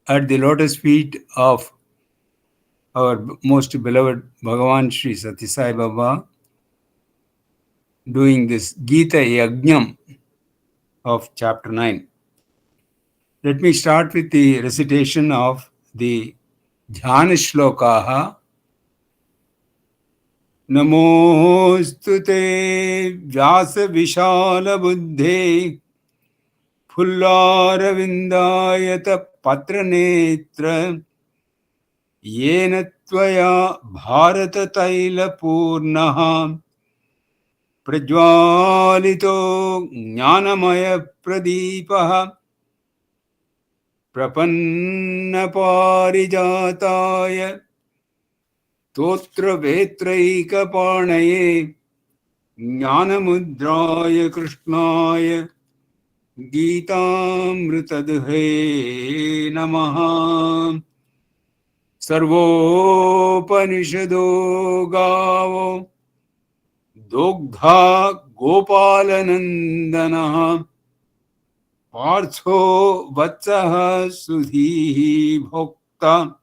at the lotus feet of our most beloved Bhagavan Sri Sathya Sai Baba, doing this Gita Yajnam of chapter 9. Let me start with the recitation of the Dhyana Shlokaha. Namostu te Vyasa Vishala Buddhe Pullara Patra Netra Yena Tvaya Bharata Taila Purnaha Prajwalito Jnanamaya Pradipaha Prapanna Parijataya Totra Vetraika Parnaye Jnanamudraya Krishnaya Gitamritadhe Namaha. Sarvopanishado Gavo Dogdha Gopalanandana Partho Vatsaha Sudhi Bhokta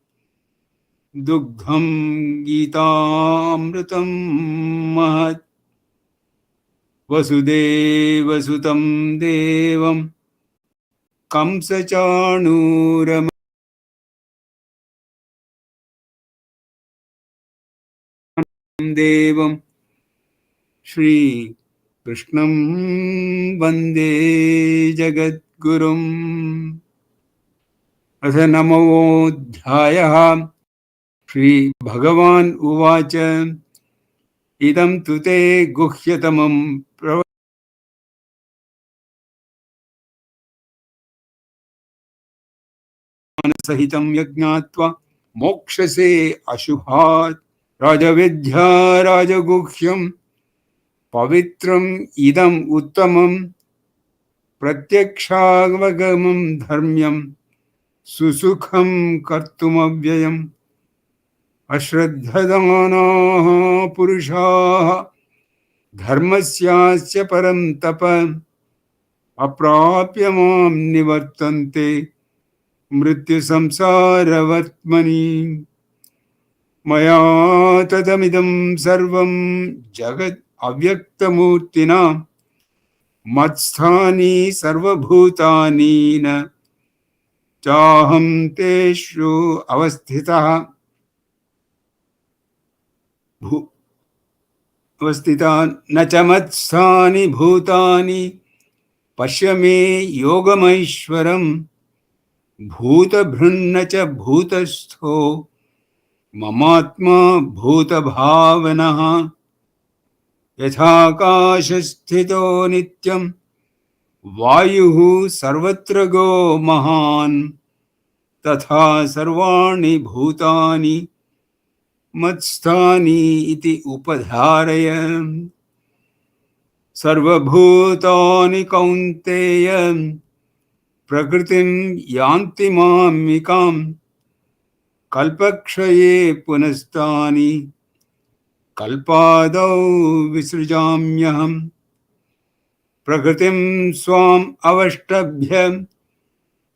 Dugdham Gitamritam Mahat Vasudeva Sutam Devam Kamsachanurama Devam Shri Krishnam Vande Jagadgurum. Atha Namodhyayah. Shri Bhagavan Uvacha Idam Tute Guhyatamam Sahitam Yagnatva Mokshase Ashubhat Rajavidya Rajaguhyam Pavitram Idam Uttamam Pratyakshavagamam Dharmyam Susukham Kartumavyayam Ashraddhadana Purusha Dharmasyasya Param Tapa Aprapyamam Nivartante Mrityu Samsaravatmani Maya Tadamidam Sarvam Jagat Avyaktamurtina Matsthani Sarvabhutani Na Chaham Teshu Avasthita Avasthita Nachamatthani Bhutani Pashyame Yogamaishwaram Bhuta Bhrunnacha Bhutastho Mamatma Bhuta Bhavanaha Yathakashasthito Nityam Vayuhu Sarvatra Mahan Tatha Sarvani Bhutani Matsthani Iti Upadharaya Sarvabhutani Kaunteya Prakritim Yanti Mamikam Kalpakshaye Punastani Kalpadau Visrujamyaham Prakritim Swam Avashtabhyam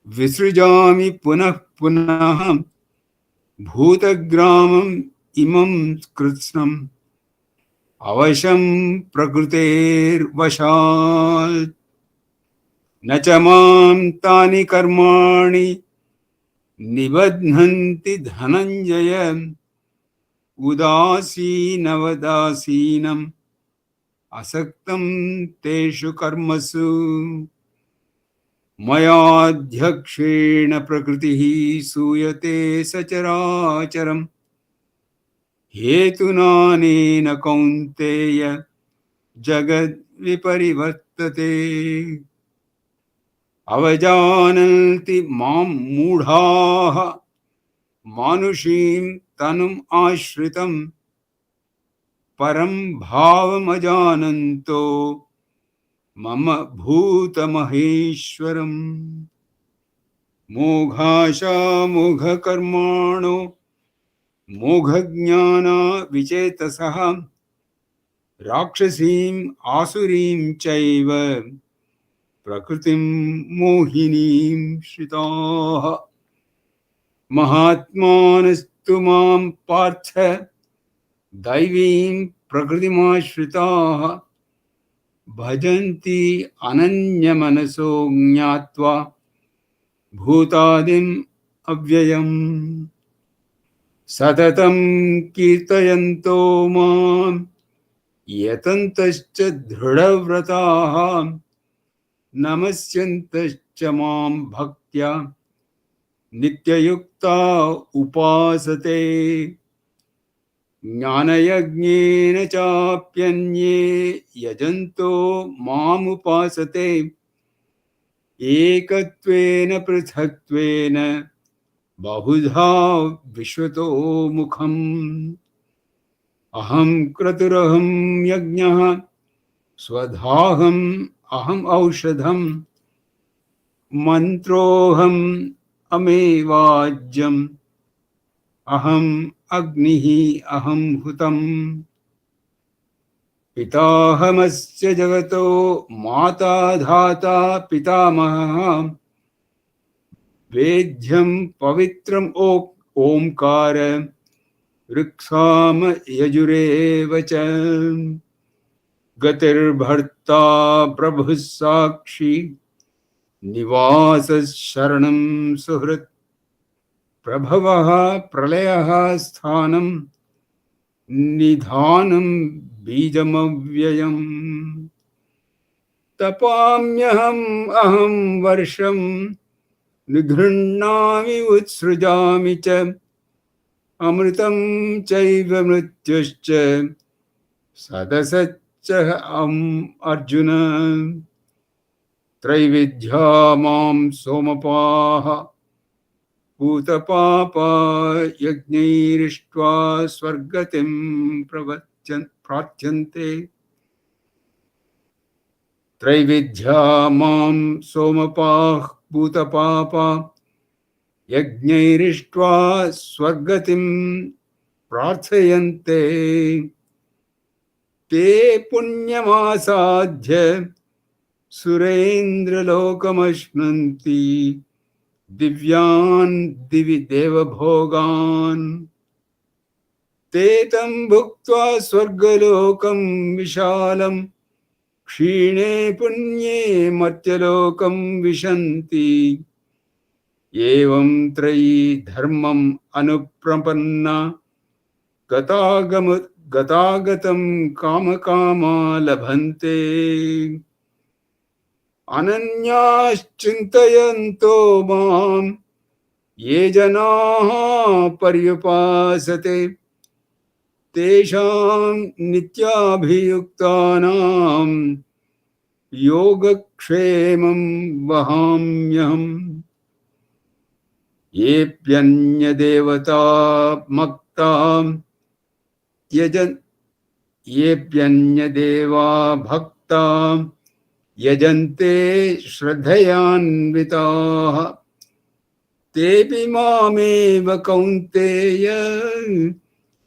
Visrujami Punah Punaham Bhutagramam Imam Kritsnam Avasham Prakriter Vashal Nachamam Tani Karmani Nibadhanti Dhananjaya Udasi Navadasinam Asaktam Teshu Karmasu Mayadhyakshena Prakritihi Suyate Sacharacharam Hetunanena Kaunteya Jagad Viparivartate Avajananti Mam Mudhaha Manushim Tanum Ashritam Param Bhavam Ajananto Mama Bhuta Maheshwaram Moghasha Mogha Karmano Mogha Jnana Vichetasaha Rakshasim Asurim Chaiva Prakritim Mohinim Shritaha महात्मानस्तु मां पार्थ दैवीं प्रकृतिमाश्रिताः भजन्ति अनन्यमनसो ज्ञात्वा भूतादिम् अव्ययम् सततं कीर्तयन्तो मां यतन्तश्च दृढव्रताः नमस्यन्तश्च मां भक्त्या नित्ययुक्ता उपासते ज्ञानयज्ञेन चाप्यन्ये यजन्तो मामुपासते एकत्वेन पृथक्त्वेन बहुधा विश्वतो मुखम् अहं क्रतुरहं यज्ञः स्वधाहम् अहम् औषधम् मन्त्रोऽहम् अमेवाज्यम् अहम् अग्निः अहं हुतम् पिताहमस्य जगतो माता धाता पितामहः वेद्यं पवित्रम् ओंकार ऋक्साम यजुरेव च गतिर्भर्ता प्रभुः साक्षी निवासः शरणं सुहृत् प्रभवः प्रलयः स्थानं निधानं बीजमव्ययम् तपाम्यहम् अहं वर्षं निगृह्णामि उत्सृजामि च अमृतं चैव मृत्युश्च सदसच्च अर्जुन त्रैविध्या मां सोमपाः भूतपापा यज्ञैरिष्ट्वा स्वर्गतिं प्रार्थ्यन्ते त्रैविध्या मां सोमपाः भूतपापा यज्ञैरिष्ट्वा स्वर्गतिं प्रार्थयन्ते ते पुण्यमासाद्य सुरेन्द्रलोकमश्नुन्ति दिव्यान् दिवि देवभोगान् ते तं भुक्त्वा स्वर्गलोकं विशालं क्षीणे पुण्ये मर्त्यलोकं विशन्ति एवं त्रयी धर्मम् अनुप्रपन्ना गतागतं कामकामा लभन्ते अनन्याश्चिन्तयन्तो मां ये जनाः पर्युपासते तेषां नित्याभियुक्तानां योगक्षेमं वहाम्यहम् येऽप्यन्यदेवता येऽप्यन्यदेवा भक्ता यजन्ते श्रद्धयान्विताः तेऽपि मामेव कौन्तेय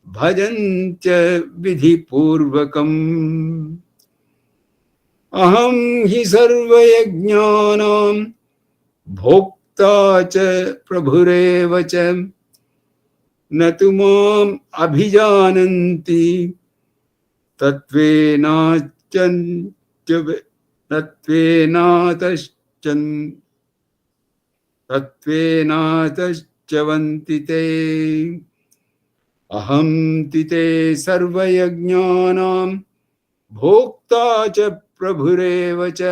भजन्त्य विधिपूर्वकम् अहं हि सर्वयज्ञानां भोक्ता च प्रभुरेव च न तु माम् अभिजानन्ति तत्त्वेनातश्चवन्ति ते अहं ते सर्वयज्ञानां भोक्ता च प्रभुरेव च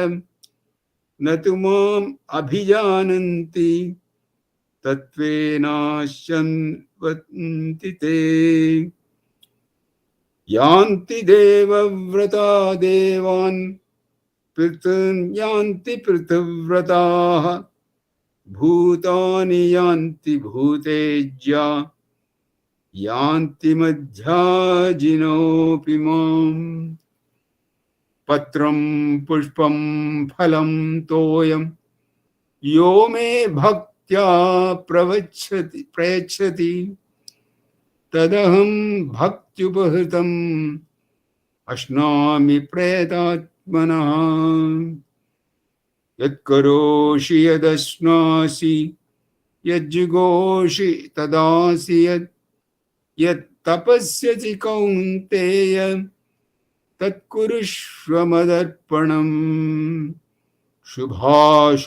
न तु माम् अभिजानन्ति तत्त्वेनाश्चवन्ति ते यान्ति देवव्रता देवान् पृथुन् यान्ति पृथुव्रताः भूतानि यान्ति भूतेज्या यान्ति मध्याजिनोऽपि माम् पत्रं पुष्पं फलं तोयं यो मे भक्त्या प्रयच्छति तदहं भक्त्युपहृतम् अश्नामि प्रयतात्मनः यत्करोषि यदश्नासि यज्जुगोषि तदासि यत् तपस्यसि कौन्तेय तत्कुरुष्व मदर्पणम् शुभाशुभफलैर्एवं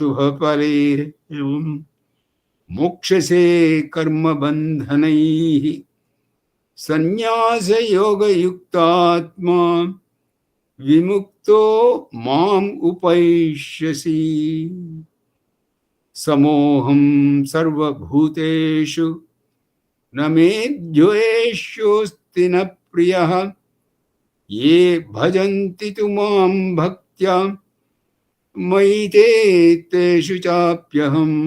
मोक्षसे कर्मबन्धनैः संन्यासयोगयुक्तात्मा विमुक्तो माम् उपैष्यसि समोहं सर्वभूतेषु न मे द्वेष्योऽस्ति न प्रियः ये भजन्ति तु मां भक्त्या मयि ते तेषु चाप्यहम्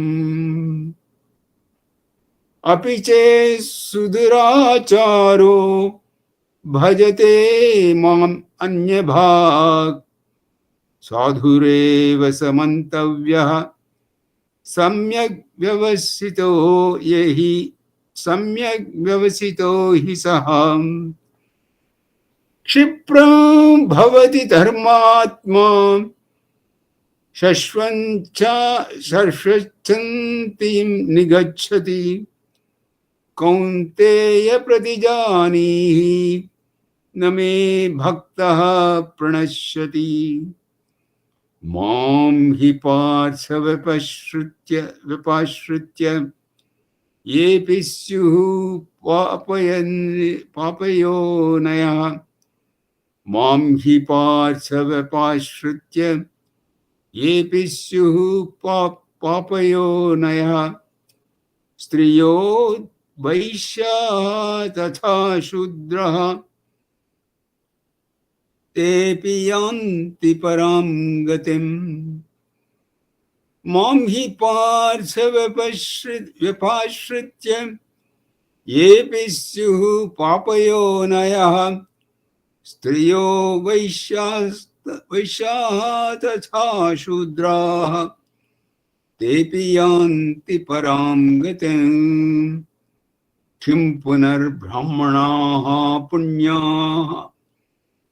अपि चेत् सुदुराचारो भजते माम् अन्यभाक् साधुरेव समन्तव्यः सम्यक् व्यवसितो हि सः क्षिप्रं भवति धर्मात्मा शश्वच्छन्तीं निगच्छति कौन्तेय प्रतिजानीहि न मे भक्तः प्रणश्यति मां हि पार्थ विपाश्रित्य येऽपि स्युः पापयोनयः मां हि पार्थ विपाश्रित्य येऽपि स्युः पापयोनयः स्त्रियो वैश्याः तथा शूद्रः तेऽपि यान्ति परां गतिम् मां हि पार्थ व्यपाश्रित्य येऽपि स्युः पापयोनयः स्त्रियो वैश्याः तथा शूद्राः तेऽपि यान्ति परां गतिम् किं पुनर्ब्राह्मणाः पुण्याः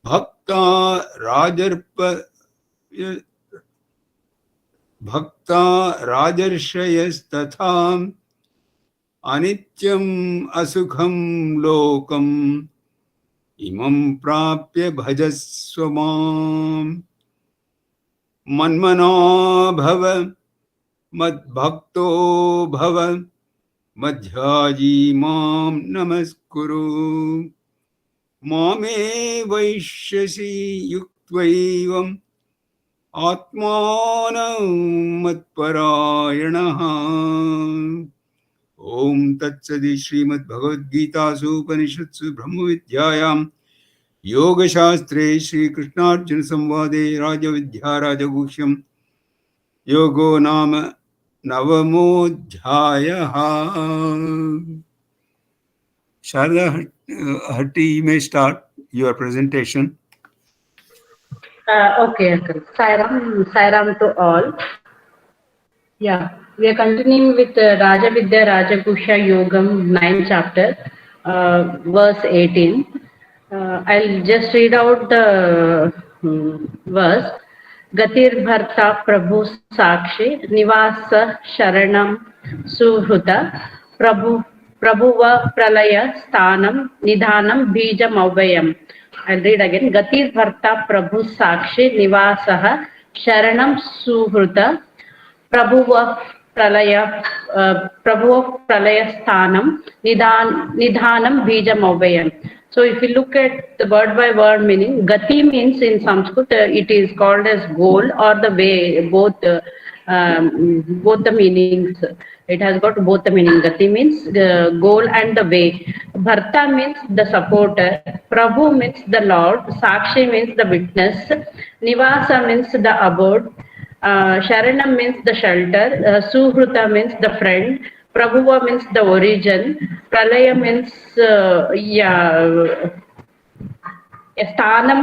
भक्ता राजर्षयस्तथा अनित्यम् असुखं लोकम् इमं प्राप्य भजस्व माम् मन्मना भव मद्भक्तो भव मध्याजी मां नमस्कुरु मामे वैश्यसि युक्त्वैवम् आत्मानं मत्परायणः। ओम तत्सदि श्रीमद्भगवद्गीतासु उपनिषत्सु ब्रह्मविद्यायां योगशास्त्रे श्रीकृष्णार्जुन संवादे राजविद्या राजगुह्यं योगो नाम नवमोऽध्यायः। Sharda Hatti, you may start your presentation. Okay. Sai Ram to all. Yeah, we are continuing with Rajavidya Rajaguhya Yogam 9th chapter, verse 18. I'll just read out the verse. Gatir Bharta Prabhu Sakshi Nivasa Sharanam Suhruta Prabhuva Pralaya Sthanam Nidhanam Bijam Avayam. I'll read again. Gatir Bharta Prabhu Sakshi Nivasaha Sharanam Suhruta Prabhuva Pralaya Sthanam Nidhanam Bijam Avayam. So if you look at the word by word meaning, Gati means in Sanskrit it is called as goal or the way, both the meanings. It has got both the meaning. Gati means the goal and the way. Bharta means the supporter. Prabhu means the Lord. Sakshi means the witness. Nivasa means the abode. Sharanam means the shelter. Suhruta means the friend. Prabhuva means the origin. Pralaya means Sthanam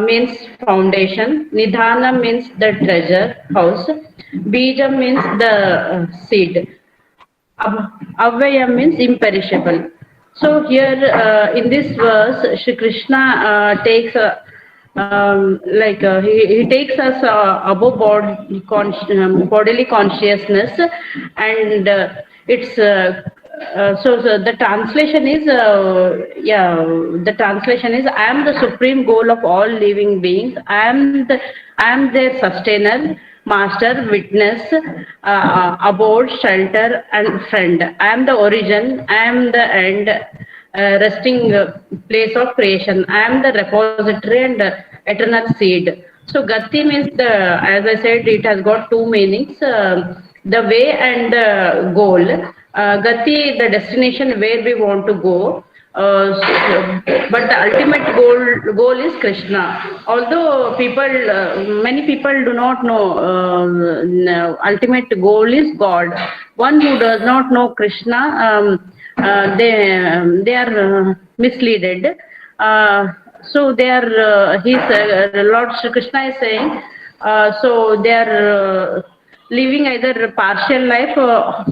means foundation. Nidhanam means the treasure house. Bijam means the seed. Avayam means imperishable. So here in this verse, Shri Krishna takes he takes us above bodily consciousness, and so the translation is the translation is, I am the supreme goal of all living beings. I am their sustainer, master, witness, abode, shelter, and friend. I am the origin. I am the end, resting place of creation. I am the repository and eternal seed. So Gati means as I said, it has got two meanings: the way and the goal. Gati, the destination where we want to go. But the ultimate goal is Krishna. Although many people do not know, ultimate goal is God. One who does not know Krishna, they are misleaded. So they are Lord Shri Krishna is saying, so they are living either partial life or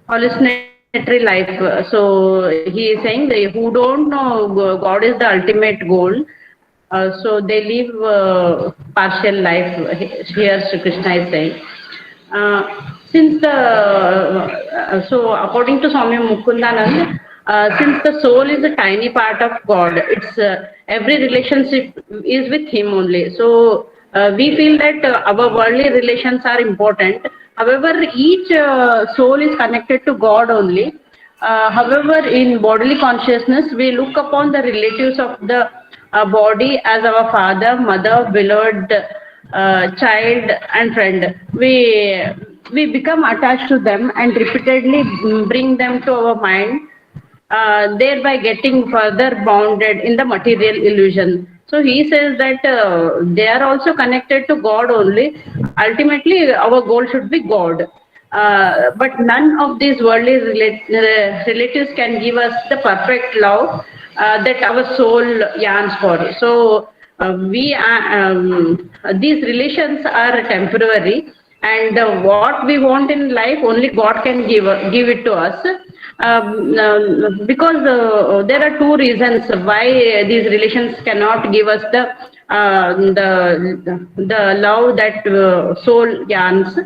hallucinatory life. So he is saying that who don't know God is the ultimate goal, so they live partial life. Here Shri Krishna is saying. So according to Swami Mukundanand, since the soul is a tiny part of God, it's every relationship is with Him only. So we feel that our worldly relations are important. However, each soul is connected to God only. However, in bodily consciousness, we look upon the relatives of the body as our father, mother, beloved child, and friend. We become attached to them and repeatedly bring them to our mind, thereby getting further bounded in the material illusion. So he says that they are also connected to God only. Ultimately, our goal should be God. But none of these worldly relatives can give us the perfect love that our soul yearns for. So these relations are temporary, and what we want in life only God can give it to us. Because there are two reasons why these relations cannot give us the love that soul yearns.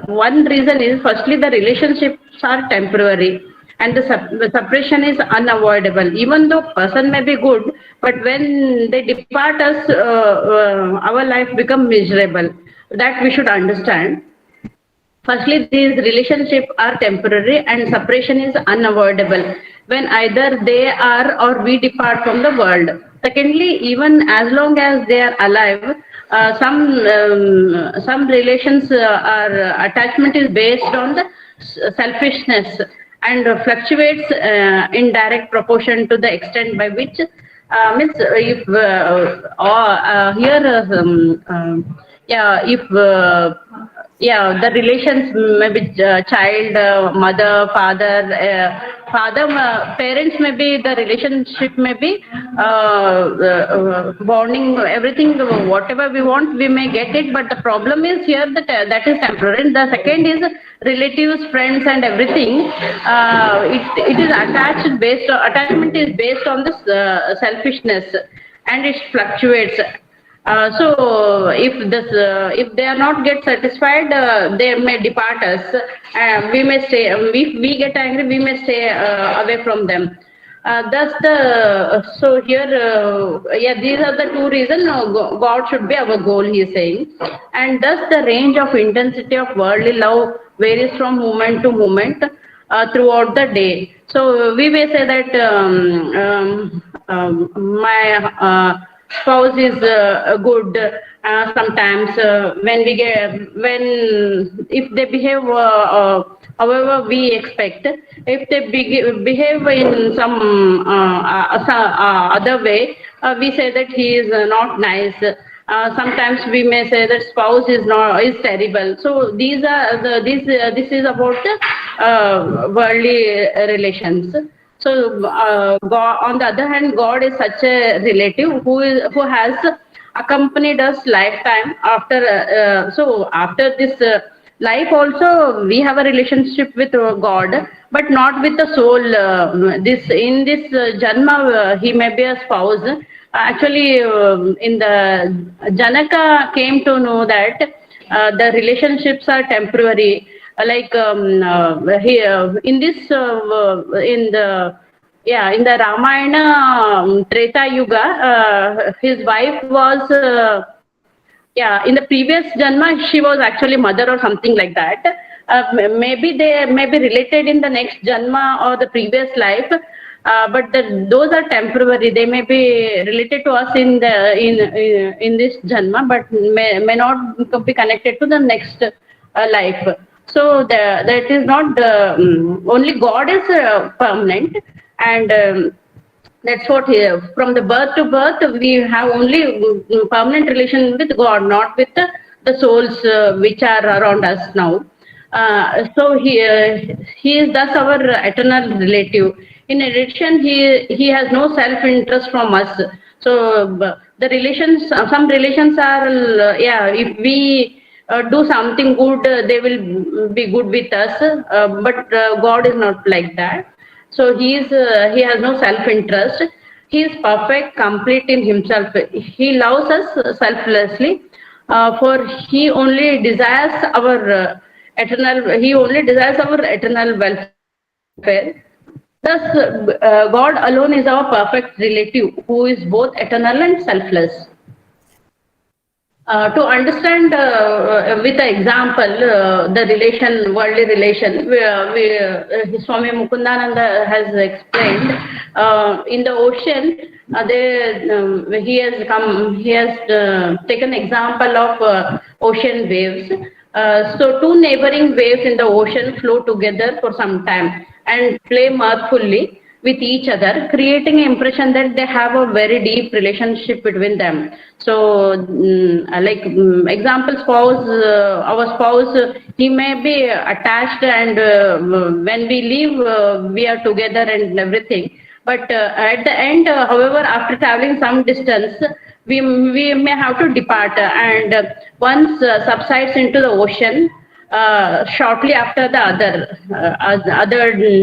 One reason is, firstly, the relationships are temporary, and the separation is unavoidable. Even though person may be good, but when they depart us, our life becomes miserable. That we should understand. Firstly, these relationships are temporary and separation is unavoidable when either they are or we depart from the world. Secondly, even as long as they are alive, some relations attachment is based on the selfishness and fluctuates in direct proportion to the extent by which means if here if the relations maybe child, mother, father, parents, maybe the relationship may be bonding, everything, whatever we want we may get it, but the problem is here that that is temporary. The second is relatives, friends, and everything. It is attachment is based on this selfishness, and it fluctuates. So if they are not get satisfied, they may depart us. We may stay. If we get angry, we may stay away from them. So here, these are the two reasons. God should be our goal, he is saying, and thus the range of intensity of worldly love varies from moment to moment throughout the day. So we may say that my spouse is good. Sometimes if they behave however we expect, if they behave in some other way, we say that he is not nice. Sometimes we may say that spouse is terrible. So these are this is about the worldly relations. So God, on the other hand, God is such a relative who has accompanied us lifetime. After this life also, we have a relationship with God, but not with the soul. In this janma, he may be a spouse, actually in the Janaka came to know that the relationships are temporary. Like here in this in the Ramayana Treta Yuga, his wife was in the previous janma she was actually mother or something like that. Maybe they may be related in the next janma or the previous life, but those are temporary. They may be related to us in the in this janma, but may not be connected to the next life. So that is not only God is permanent, and that's what from the birth to birth we have only permanent relation with God, not with the souls which are around us now. So he is thus our eternal relative. In addition, he has no self interest from us. So the relations, some relations are if we do something good, they will be good with us. But God is not like that. So he has no self-interest. He is perfect, complete in himself. He loves us selflessly, for he only desires our eternal. He only desires our eternal welfare. Thus, God alone is our perfect relative, who is both eternal and selfless. To understand with the example the relation, worldly relation, Swami Mukundananda has explained in the ocean. He has taken example of ocean waves. So two neighboring waves in the ocean flow together for some time and play mirthfully with each other, creating an impression that they have a very deep relationship between them. So, example, spouse, our spouse, he may be attached, and when we leave, we are together and everything. But at the end, however, after traveling some distance, we may have to depart, and once subsides into the ocean, shortly after the other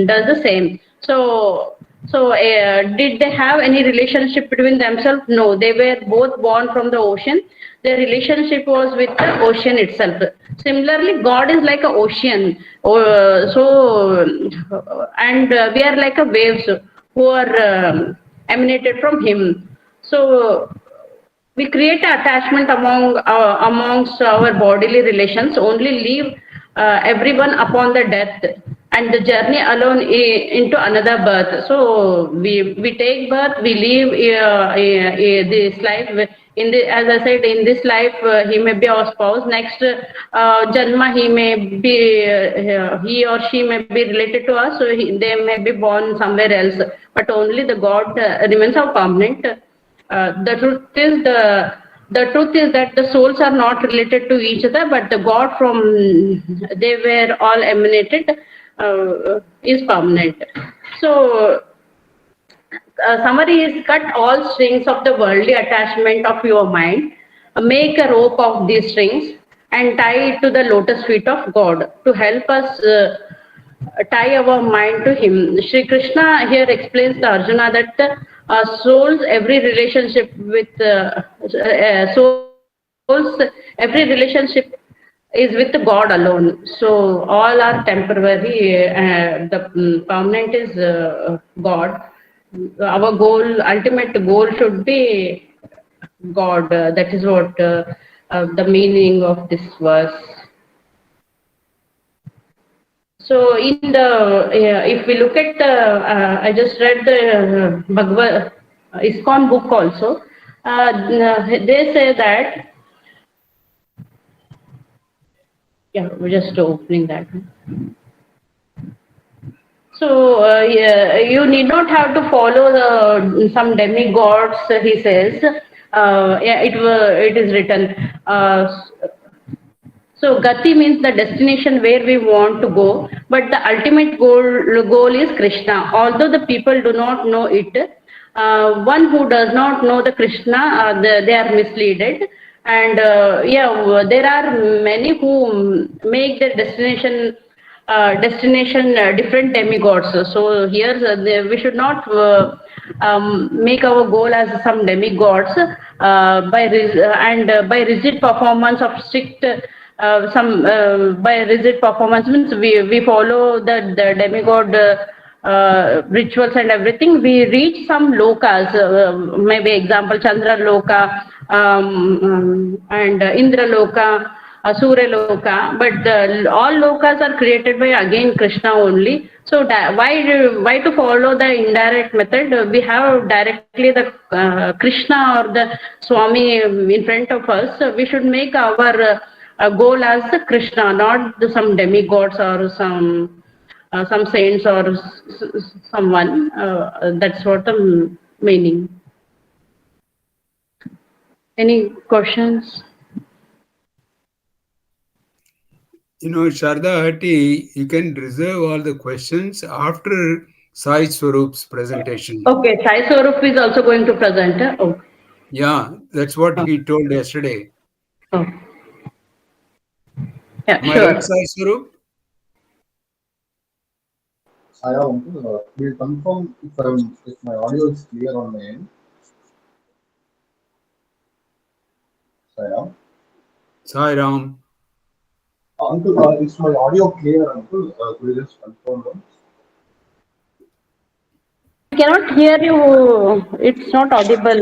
does the same. So did they have any relationship between themselves? No, they were both born from the ocean. Their relationship was with the ocean itself. Similarly, God is like an ocean. And we are like a waves who are emanated from Him. So we create attachment amongst our bodily relations, only leave everyone upon the death, and the journey alone into another birth. So we take birth, we leave this life. As I said, in this life he may be our spouse. Next janma he may be he or she may be related to us. So they may be born somewhere else. But only the God remains our permanent. The truth is that the souls are not related to each other, but the God from they were all emanated is permanent. So summary is: cut all strings of the worldly attachment of your mind, make a rope of these strings, and tie it to the lotus feet of God to help us tie our mind to Him. Shri Krishna here explains to Arjuna that souls, every relationship with every relationship is with God alone. So all are temporary. The permanent is God. Our goal, ultimate goal, should be God. That is what the meaning of this verse. So in the if we look at the I just read the Bhagavad ISKCON book also. They say that we're just opening that. So you need not have to follow some demigods. He says, it is written. So Gati means the destination where we want to go, but the ultimate goal is Krishna. Although the people do not know it, one who does not know the Krishna, they are misled. And there are many who make their destination different demigods. So here we should not make our goal as some demigods by rigid performance of strict by rigid performance means we follow the demigod rituals and everything. We reach some lokas, maybe example Chandra Loka and Indra Loka, Surya Loka, but all lokas are created by again Krishna only. So why to follow the indirect method? We have directly the Krishna or the Swami in front of us. We should make our goal as Krishna, not some demigods or some saints or someone. That's what the meaning. Any questions? Sharda Hatti, you can reserve all the questions after Sai Swarup's presentation. Okay, Sai Swarup is also going to present. Oh. Yeah, that's what he told yesterday. Oh. Yeah, Am I sure. right, Sai Swarup? I will confirm if my audio is clear on my end. Sai Ram. Uncle, is my audio clear, Uncle? Could you just confirm once? I cannot hear you. It's not audible.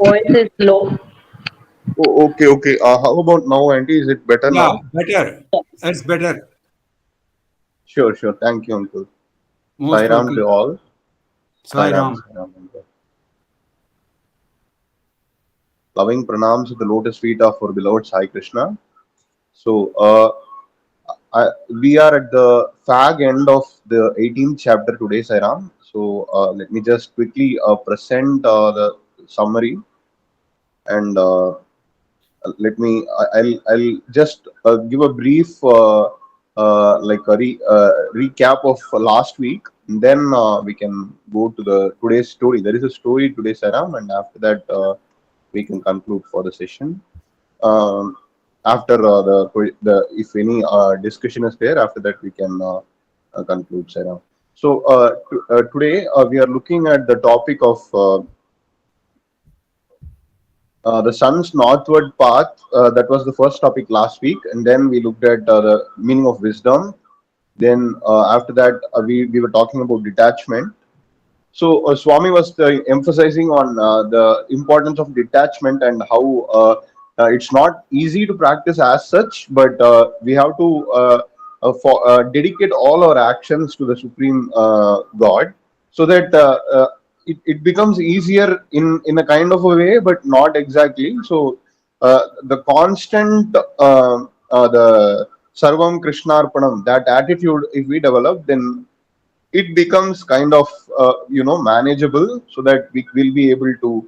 Voice is low. Oh, okay. How about now, Auntie? Is it better now? Better. That's better. Sure. Thank you, Uncle. Most Sai Ram welcome. to all. Sai Ram. Loving pranams at the lotus feet of our beloved Sai Krishna. So, we are at the fag end of the 18th chapter today, Sai Ram. So, let me just quickly present the summary, and I'll just give a brief recap of last week. And then we can go to today's story. There is a story today, Sai Ram, and after that we can conclude for the session. After the if any discussion is there, after that we can conclude, Sai Ram. So today we are looking at the topic of the sun's northward path. That was the first topic last week, and then we looked at the meaning of wisdom. Then after that we were talking about detachment. So Swami was emphasizing on the importance of detachment and how it's not easy to practice as such, but we have to dedicate all our actions to the Supreme God, so that it becomes easier in a kind of a way, but not exactly. So the constant the Sarvam Krishnarpanam, that attitude, if we develop, then it becomes kind of manageable, so that we will be able to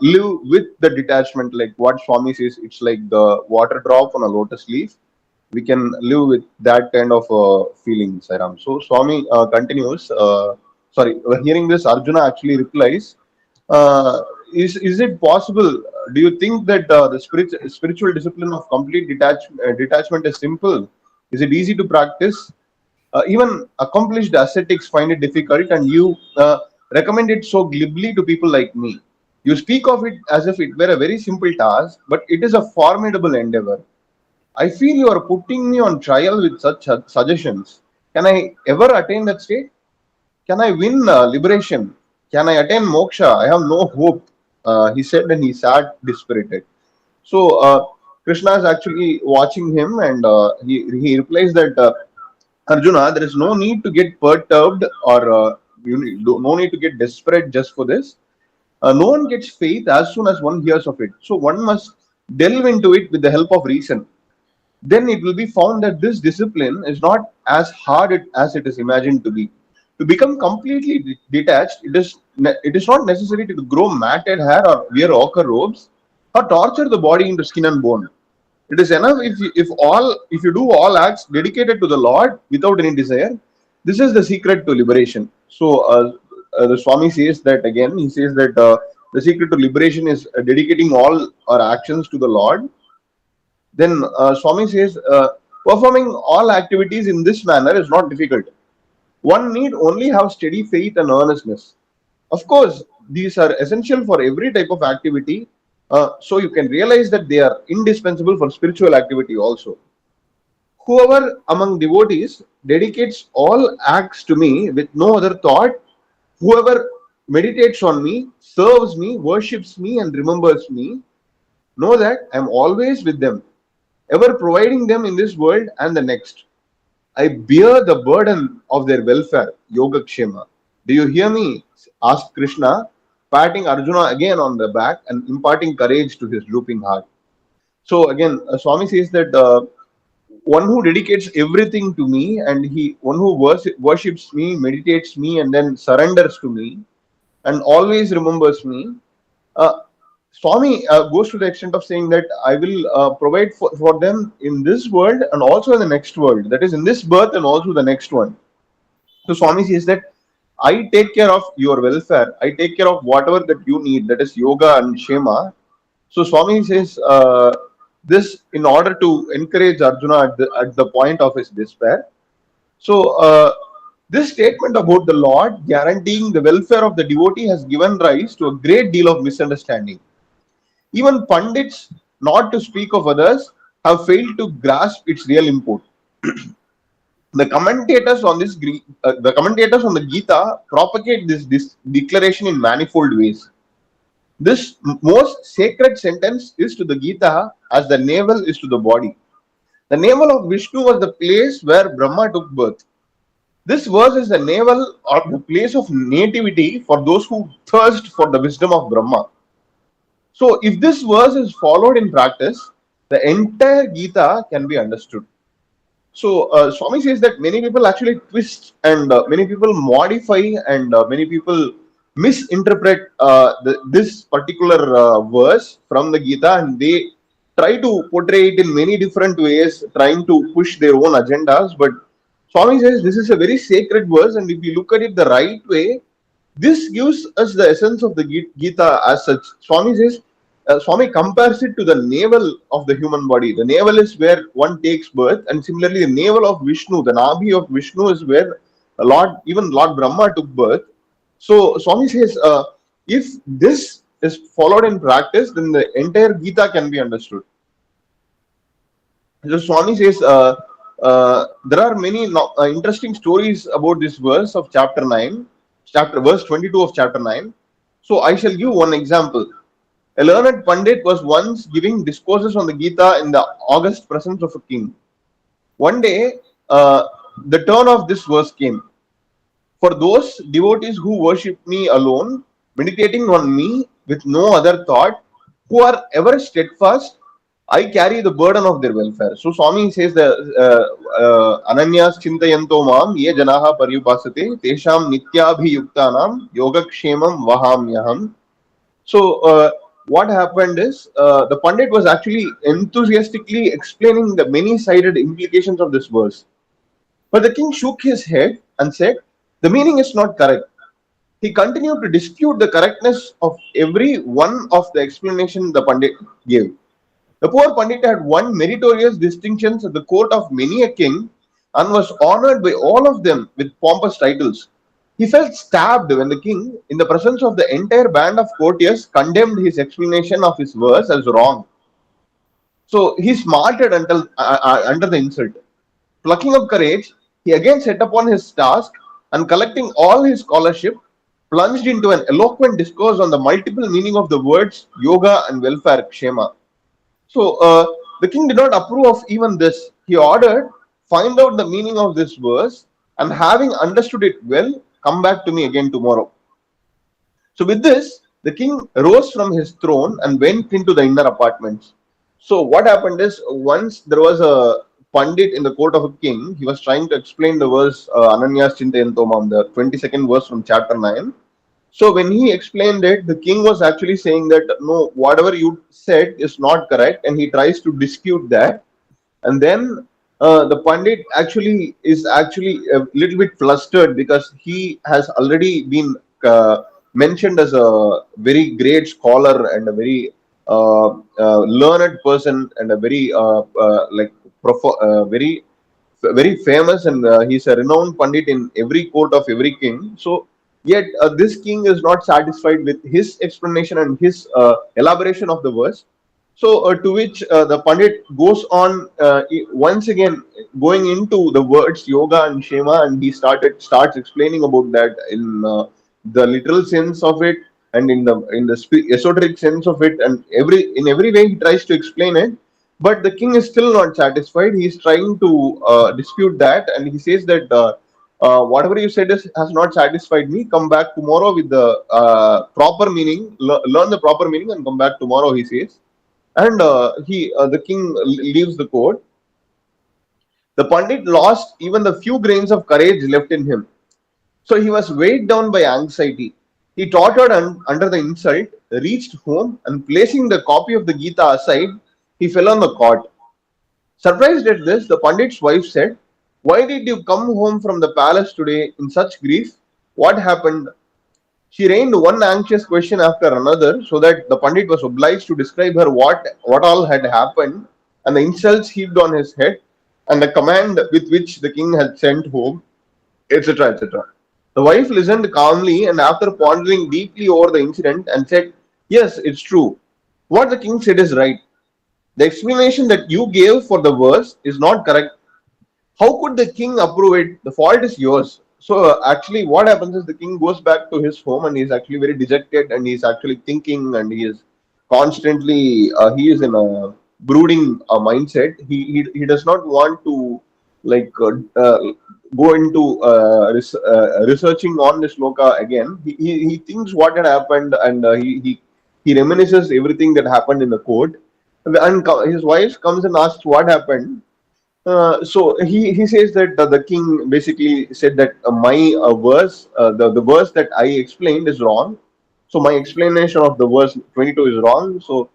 live with the detachment. Like what Swami says, it's like the water drop on a lotus leaf. We can live with that kind of feeling, Sairam. So Swami continues. Sorry, hearing this, Arjuna actually replies, is it possible? Do you think that the spiritual discipline of complete detachment is simple? Is it easy to practice? Even accomplished ascetics find it difficult, and you recommend it so glibly to people like me. You speak of it as if it were a very simple task, but it is a formidable endeavor. I feel you are putting me on trial with such suggestions. Can I ever attain that state? Can I win liberation? Can I attain moksha? I have no hope, he said, and he sat dispirited. So Krishna is actually watching him, and he replies that Arjuna, there is no need to get perturbed, or no need to get desperate just for this. No one gets faith as soon as one hears of it. So one must delve into it with the help of reason. Then it will be found that this discipline is not as hard as it is imagined to be. To become completely detached, it is not necessary to grow matted hair or wear ochre robes or torture the body into skin and bone. It is enough if you do all acts dedicated to the Lord without any desire. This is the secret to liberation. So the Swami says that again. He says that the secret to liberation is dedicating all our actions to the Lord. Then Swami says performing all activities in this manner is not difficult. One need only have steady faith and earnestness. Of course, these are essential for every type of activity. So you can realize that they are indispensable for spiritual activity also. Whoever among devotees dedicates all acts to me with no other thought, whoever meditates on me, serves me, worships me, and remembers me, know that I am always with them, ever providing them in this world and the next. I bear the burden of their welfare, Yoga Kshema. Do you hear me? Asked Krishna, patting Arjuna again on the back and imparting courage to his drooping heart. So again, Swami says that one who dedicates everything to me and one who worships me, meditates me, and then surrenders to me, and always remembers me. Uh, Swami goes to the extent of saying that I will provide for them in this world and also in the next world. That is, in this birth and also the next one. So Swami says that I take care of your welfare. I take care of whatever that you need. That is yoga and shema. So Swami says this in order to encourage Arjuna at the point of his despair. So this statement about the Lord guaranteeing the welfare of the devotee has given rise to a great deal of misunderstanding. Even pundits, not to speak of others, have failed to grasp its real import. The commentators on the commentators on the Gita propagate this declaration in manifold ways. This most sacred sentence is to the Gita as the navel is to the body. The navel of Vishnu was the place where Brahma took birth. This verse is the navel or the place of nativity for those who thirst for the wisdom of Brahma. So, if this verse is followed in practice, the entire Gita can be understood. So, Swami says that many people actually twist and many people modify and many people misinterpret this particular verse from the Gita, and they try to portray it in many different ways, trying to push their own agendas. But Swami says this is a very sacred verse, and if you look at it the right way, this gives us the essence of the Gita as such. Swami says, Swami compares it to the navel of the human body. The navel is where one takes birth, and similarly, the navel of Vishnu, the Nabhi of Vishnu, is where even Lord Brahma took birth. So, Swami says, if this is followed in practice, then the entire Gita can be understood. So, Swami says, there are many interesting stories about this verse of chapter 9, verse 22 of chapter 9. So, I shall give one example. A learned Pandit was once giving discourses on the Gita in the august presence of a king. One day, the turn of this verse came. For those devotees who worship me alone, meditating on me with no other thought, who are ever steadfast, I carry the burden of their welfare. So Swami says the Ananyas Chintayanto Mam Ye Janaha Paryupasate Tesham Nityabhiyuktanam Yogakshemam Vahamyaham. So what happened is the Pandit was actually enthusiastically explaining the many-sided implications of this verse. But the king shook his head and said, the meaning is not correct. He continued to dispute the correctness of every one of the explanation the Pandit gave. The poor Pandit had won meritorious distinctions at the court of many a king and was honored by all of them with pompous titles. He felt stabbed when the king, in the presence of the entire band of courtiers, condemned his explanation of his verse as wrong. So he smarted under the insult. Plucking up courage, he again set upon his task and collecting all his scholarship, plunged into an eloquent discourse on the multiple meaning of the words yoga and welfare kshema. So the king did not approve of even this. He ordered, find out the meaning of this verse, and having understood it well, come back to me again tomorrow. So with this, the king rose from his throne and went into the inner apartments. So what happened is, once there was a Pandit in the court of a king, he was trying to explain the verse Ananyas Chintayantomam, the 22nd verse from chapter 9. So when he explained it, the king was actually saying that no, whatever you said is not correct, and he tries to dispute that. And then the Pandit is actually a little bit flustered because he has already been mentioned as a very great scholar and a very learned person and a very very famous, and he's a renowned Pandit in every court of every king. So Yet this king is not satisfied with his explanation and his elaboration of the verse. So to which the Pandit goes on once again going into the words yoga and shema, and he starts explaining about that in the literal sense of it, and in the esoteric sense of it, and every way he tries to explain it. But the king is still not satisfied. He is trying to dispute that, and he says that whatever you said has not satisfied me. Come back tomorrow with the proper meaning. Learn the proper meaning and come back tomorrow. He says, and the king leaves the court. The Pandit lost even the few grains of courage left in him. So he was weighed down by anxiety. He tottered under the insult, reached home, and placing the copy of the Gita aside, he fell on the cot. Surprised at this, the Pandit's wife said, "Why did you come home from the palace today in such grief? What happened?" She rained one anxious question after another, so that the Pandit was obliged to describe her what all had happened, and the insults heaped on his head, and the command with which the king had sent home, etc. etc. The wife listened calmly, and after pondering deeply over the incident, and said, "Yes, it's true. What the king said is right. The explanation that you gave for the verse is not correct. How could the king approve it? The fault is yours." So actually, what happens is the king goes back to his home, and he's actually very dejected, and he's actually thinking, and he is constantly he is in a brooding mindset. He does not want to like go into researching on this loka again. He thinks what had happened, and he reminisces everything that happened in the court. And his wife comes and asks what happened. So he says that the king basically said that my verse, the verse that I explained is wrong. So my explanation of the verse 22 is wrong. So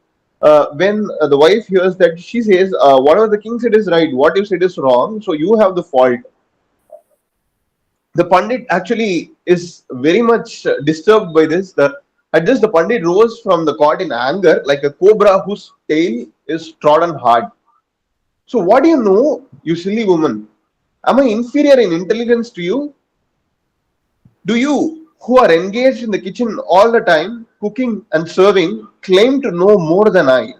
when the wife hears that, she says, "Whatever the king said is right. What you said is wrong. So you have the fault." The Pandit actually is very much disturbed by this. At this, the Pandit rose from the cot in anger, like a cobra whose tail is trodden hard. "So what do you know, you silly woman? Am I inferior in intelligence to you? Do you, who are engaged in the kitchen all the time, cooking and serving, claim to know more than I?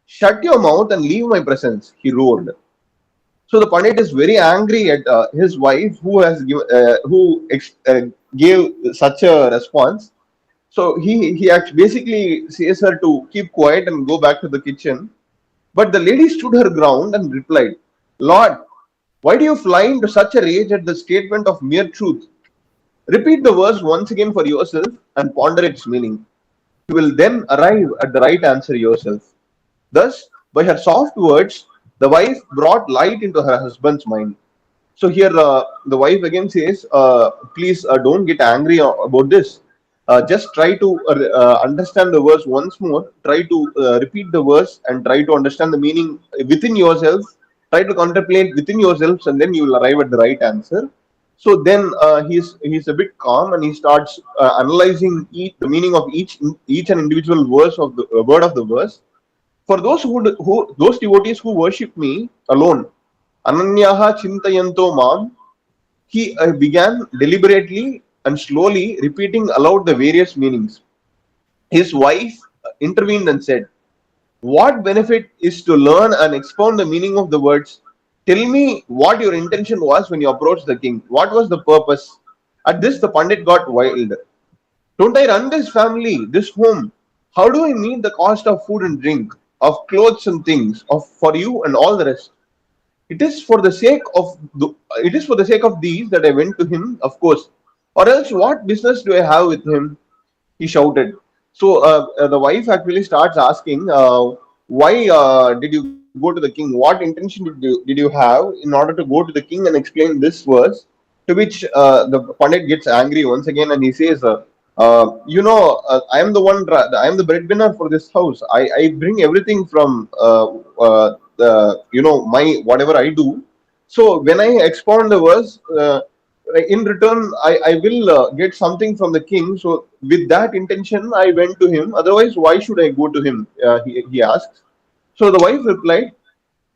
Shut your mouth and leave my presence," he roared. So the Pandit is very angry at his wife, gave such a response. So he actually basically says her to keep quiet and go back to the kitchen. But the lady stood her ground and replied, "Lord, why do you fly into such a rage at the statement of mere truth? Repeat the verse once again for yourself and ponder its meaning. You will then arrive at the right answer yourself." Thus, by her soft words, the wife brought light into her husband's mind. So here the wife again says, "Please don't get angry about this. Just try to understand the verse once more. Try to repeat the verse and try to understand the meaning within yourself. Try to contemplate within yourselves, and then you will arrive at the right answer." So then he's a bit calm, and he starts analyzing the meaning of each and individual verse of the word of the verse. "For those devotees who worship me alone, Ananyaha Chintayanto Mam," he began deliberately and slowly repeating aloud the various meanings. His wife intervened and said, "What benefit is to learn and expound the meaning of the words? Tell me what your intention was when you approached the king. What was the purpose?" At this, the Pandit got wild. "Don't I run this family, this home? How do I meet the cost of food and drink, of clothes and things, for you and all the rest? It is for the sake of these that I went to him, of course. Or else, what business do I have with him?" he shouted. So the wife actually starts asking, "Why did you go to the king? What intention did you have in order to go to the king and explain this verse?" To which the Pandit gets angry once again, and he says, "I am the one. I am the breadwinner for this house. I bring everything from my whatever I do. So when I expound the verse, in return, I will get something from the king. So with that intention, I went to him. Otherwise, why should I go to him?" He asks. So the wife replied,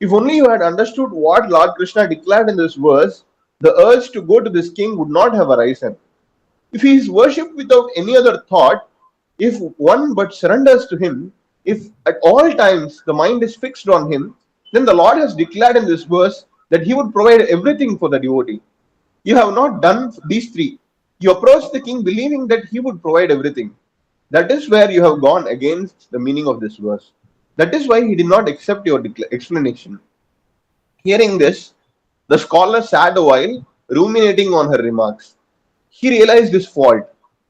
"If only you had understood what Lord Krishna declared in this verse, the urge to go to this king would not have arisen." If he is worshipped without any other thought, if one but surrenders to him, if at all times the mind is fixed on him, then the Lord has declared in this verse that he would provide everything for the devotee. You have not done these three. You approached the king believing that he would provide everything. That is where you have gone against the meaning of this verse. That is why he did not accept your explanation. Hearing this, the scholar sat a while, ruminating on her remarks. He realized his fault.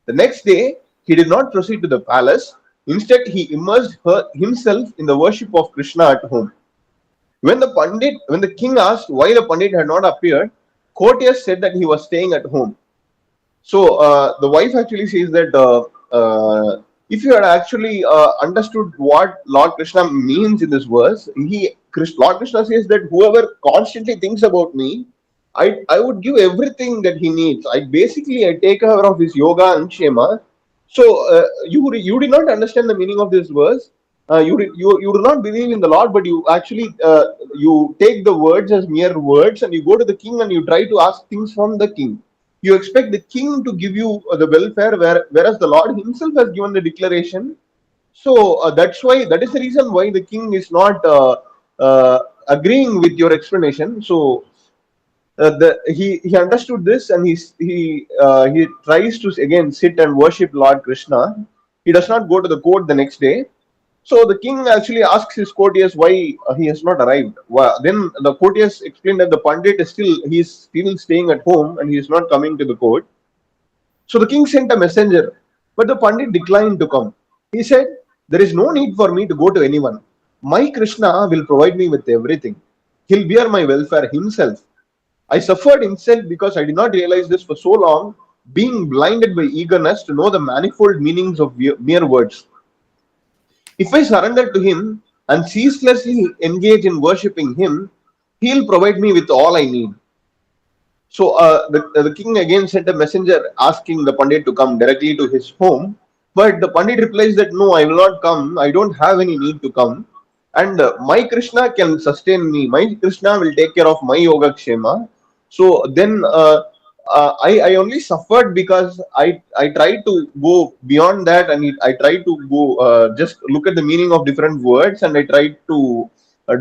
The next day, he did not proceed to the palace. Instead, he immersed himself in the worship of Krishna at home. When the king asked why the Pandit had not appeared, courtiers said that he was staying at home. So the wife actually says that if you had actually understood what Lord Krishna means in this verse, Lord Krishna says that whoever constantly thinks about me, I would give everything that he needs. I take care of his yoga and shema. So you did not understand the meaning of this verse. You do not believe in the Lord, but you actually you take the words as mere words, and you go to the king and you try to ask things from the king. You expect the king to give you the welfare, whereas the Lord himself has given the declaration. So that is the reason why the king is not agreeing with your explanation. So he understood this, and he tries to again sit and worship Lord Krishna. He does not go to the court the next day. So the king actually asks his courtiers why he has not arrived. Then the courtiers explain that the Pandit is still staying at home and he is not coming to the court. So the king sent a messenger, but the Pandit declined to come. He said, "There is no need for me to go to anyone. My Krishna will provide me with everything. He'll bear my welfare himself. I suffered insult because I did not realize this for so long, being blinded by eagerness to know the manifold meanings of mere words. If I surrender to him and ceaselessly engage in worshipping him, he'll provide me with all I need." So the king again sent a messenger asking the Pandit to come directly to his home. But the Pandit replies that no, I will not come. I don't have any need to come. And my Krishna can sustain me. My Krishna will take care of my yoga kshema. So then I only suffered because I tried to go beyond that, and I tried to go just look at the meaning of different words, and I tried to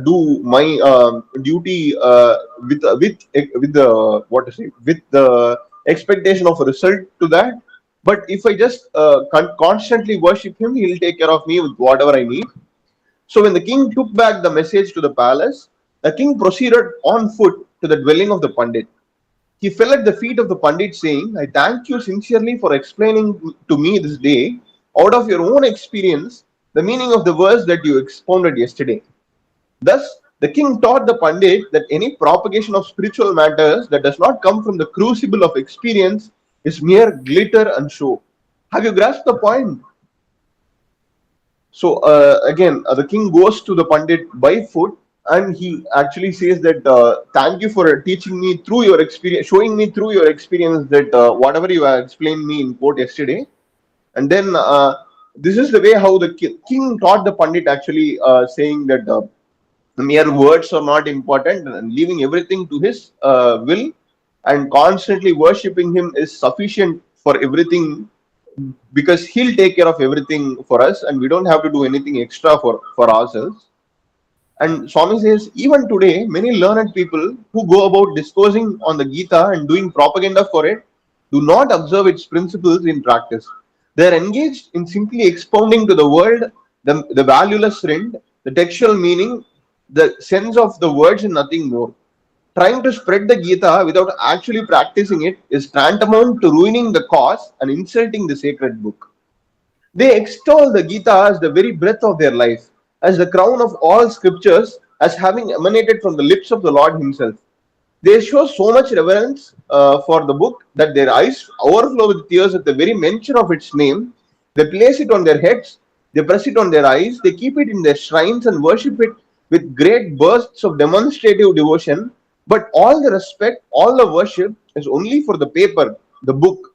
do my duty with the what to say, with the expectation of a result to that. But if I just constantly worship him, he'll take care of me with whatever I need. So when the king took back the message to the palace, the king proceeded on foot to the dwelling of the Pandit. He fell at the feet of the Pandit, saying, "I thank you sincerely for explaining to me this day, out of your own experience, the meaning of the verse that you expounded yesterday." Thus, the king taught the Pandit that any propagation of spiritual matters that does not come from the crucible of experience is mere glitter and show. Have you grasped the point? So again, the king goes to the Pandit by foot, and he actually says that thank you for teaching me through your experience, showing me through your experience that whatever you have explained me in court yesterday. And then this is the way how the king taught the Pandit, actually saying that mere words are not important, and leaving everything to his will and constantly worshipping him is sufficient for everything, because he'll take care of everything for us and we don't have to do anything extra for ourselves. And Swami says, even today, many learned people who go about discoursing on the Gita and doing propaganda for it do not observe its principles in practice. They are engaged in simply expounding to the world the valueless rind, the textual meaning, the sense of the words, and nothing more. Trying to spread the Gita without actually practicing it is tantamount to ruining the cause and insulting the sacred book. They extol the Gita as the very breath of their life, as the crown of all scriptures, as having emanated from the lips of the Lord Himself. They show so much reverence for the book that their eyes overflow with tears at the very mention of its name. They place it on their heads, they press it on their eyes, they keep it in their shrines and worship it with great bursts of demonstrative devotion. But all the respect, all the worship is only for the paper, the book.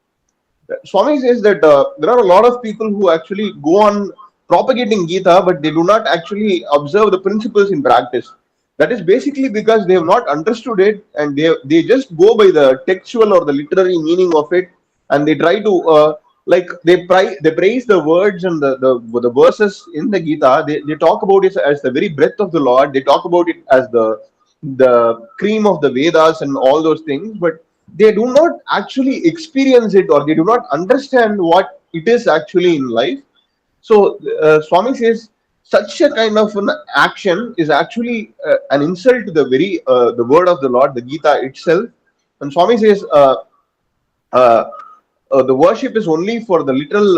Swami says that there are a lot of people who actually go on propagating Gita, but they do not actually observe the principles in practice. That is basically because they have not understood it, and they just go by the textual or the literary meaning of it, and they try to like they praise the words and the verses in the Gita. They talk about it as the very breath of the Lord. They talk about it as the cream of the Vedas and all those things, but they do not actually experience it, or they do not understand what it is actually in life. So Swami says such a kind of an action is actually an insult to the very the word of the Lord, the Gita itself. And Swami says uh, the worship is only for the literal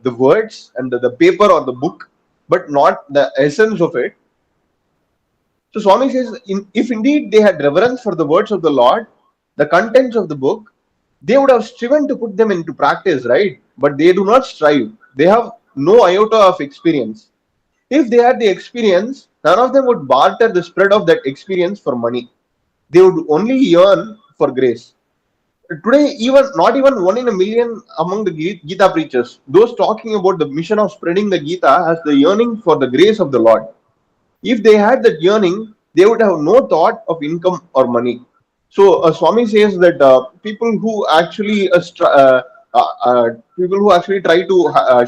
the words and the paper or the book, but not the essence of it. So Swami says, if indeed they had reverence for the words of the Lord, the contents of the book, they would have striven to put them into practice, right? But they do not strive. They have no iota of experience. If they had the experience, none of them would barter the spread of that experience for money. They would only yearn for grace. Today, even not even one in a million among the Gita preachers, those talking about the mission of spreading the Gita, has the yearning for the grace of the Lord. If they had that yearning, they would have no thought of income or money. So Swami says that people who actually people who actually try to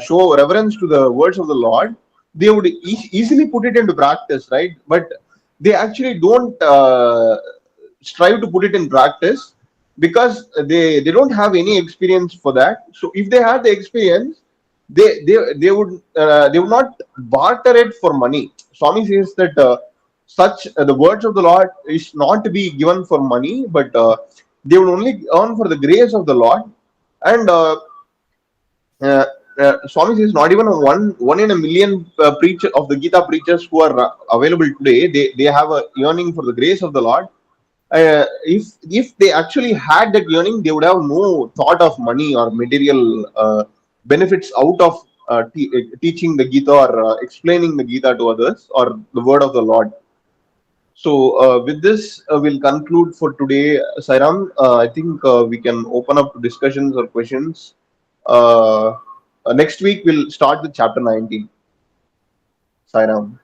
show reverence to the words of the Lord, they would easily put it into practice, right? But they actually don't strive to put it in practice because they don't have any experience for that. So if they had the experience, they would not barter it for money. Swami says that such the words of the Lord is not to be given for money, but they would only earn for the grace of the Lord. And uh, Swami says not even one in a million preacher of the Gita preachers who are available today. They have a yearning for the grace of the Lord. If they actually had that yearning, they would have no thought of money or material benefits out of teaching the Gita or explaining the Gita to others or the word of the Lord. So with this, we'll conclude for today, Sairam. I think we can open up to discussions or questions. Uh, Next week, we'll start with chapter 19. Sairam.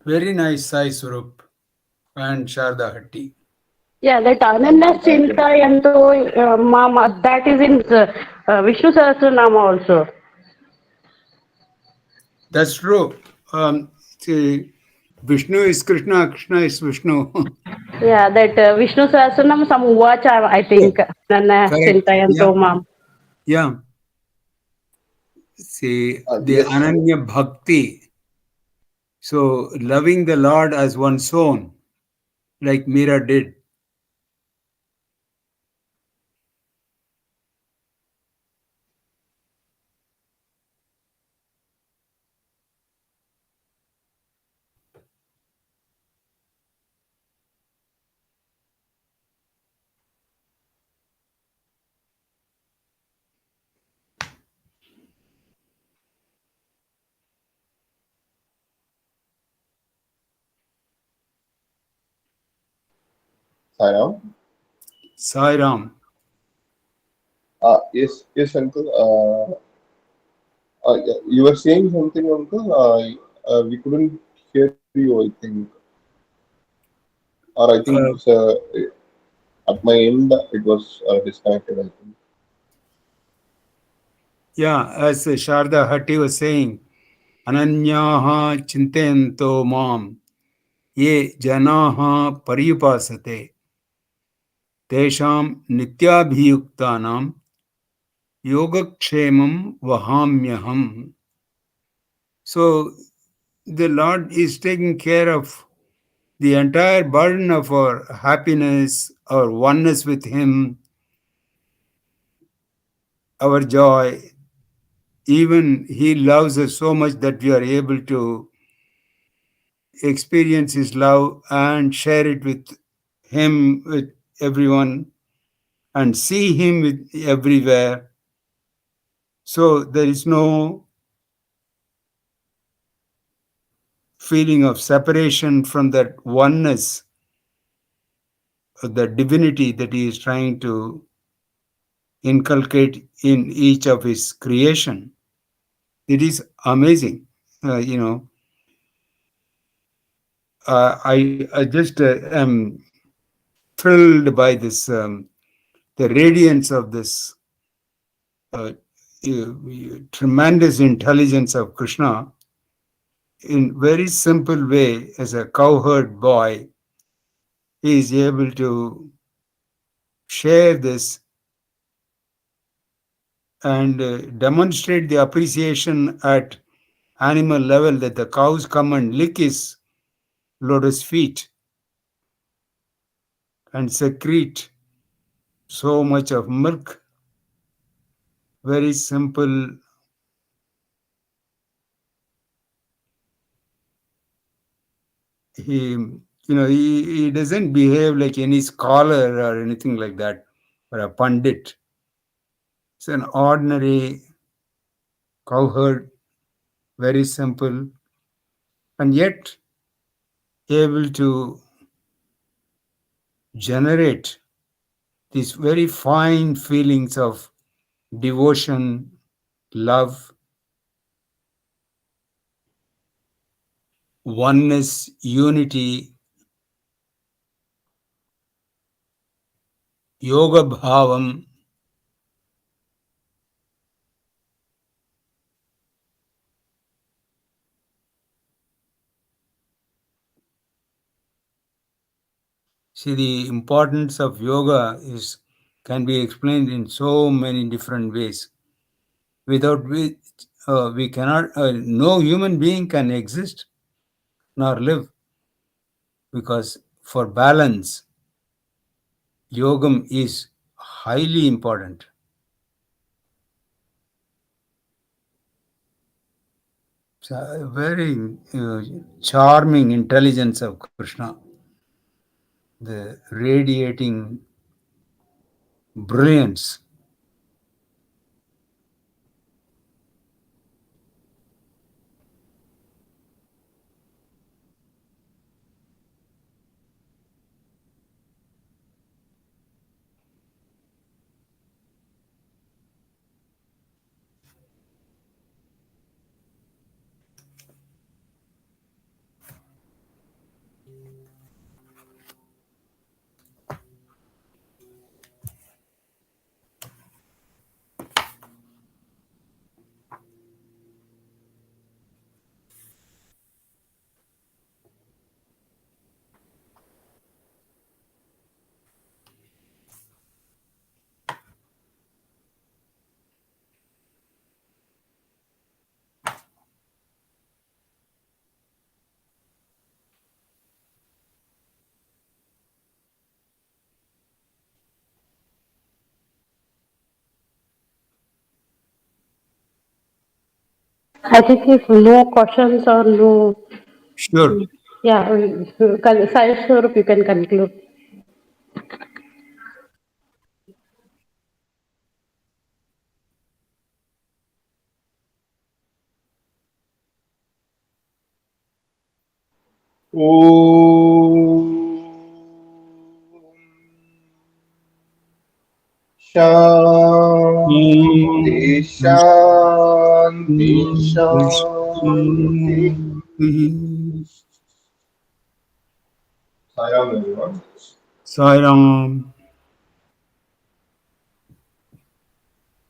Very nice, Sai Swarup and Sharda Hatti. Yeah, that Ananya Chintayanto Mama, that is in Vishnu Sahasranama also. That's true. See, Vishnu is Krishna, Krishna is Vishnu. Yeah, that Vishnu Sahasranam some Uvacha, I think. Ananya Correct. Yeah. Chintayanto Mam. Yeah. See, the Yes. Ananya Bhakti. So, loving the Lord as one's own, like Meera did. Sairam. Sai Ram. Yes, yes, uncle. Yeah, you were saying something, uncle. We couldn't hear you, I think. Or I think Uh, it's, at my end, it was disconnected, I think. yeah, as Sharda Hatti was saying, Ananyaha Chintayanto Mam, Ye Janaha Pariyupasate, Tesham Nityabhiyuktanam, Yogakshemam Vahamyaham. So, the Lord is taking care of the entire burden of our happiness, our oneness with Him, our joy. Even He loves us so much that we are able to experience His love and share it with Him, with everyone, and see Him with everywhere. So there is no feeling of separation from that oneness, the divinity that He is trying to inculcate in each of His creation. It is amazing. I just am thrilled by this, the radiance of this tremendous intelligence of Krishna. In very simple way, as a cowherd boy, he is able to share this and demonstrate the appreciation at animal level, that the cows come and lick his lotus feet and secrete so much of milk. Very simple. He doesn't behave like any scholar or anything like that, or a pandit. It's an ordinary cowherd, very simple, and yet able to generate these very fine feelings of devotion, love, oneness, unity, yoga bhavam. See, the importance of yoga can be explained in so many different ways. Without which we cannot, no human being can exist nor live, because for balance, yogam is highly important. It's a very charming intelligence of Krishna, the radiating brilliance. I think if no questions or no, Sure. yeah, Sai Swarup, you can conclude. Om Shanti Shanti Shanti. Sai Ram, everyone. Sai Ram.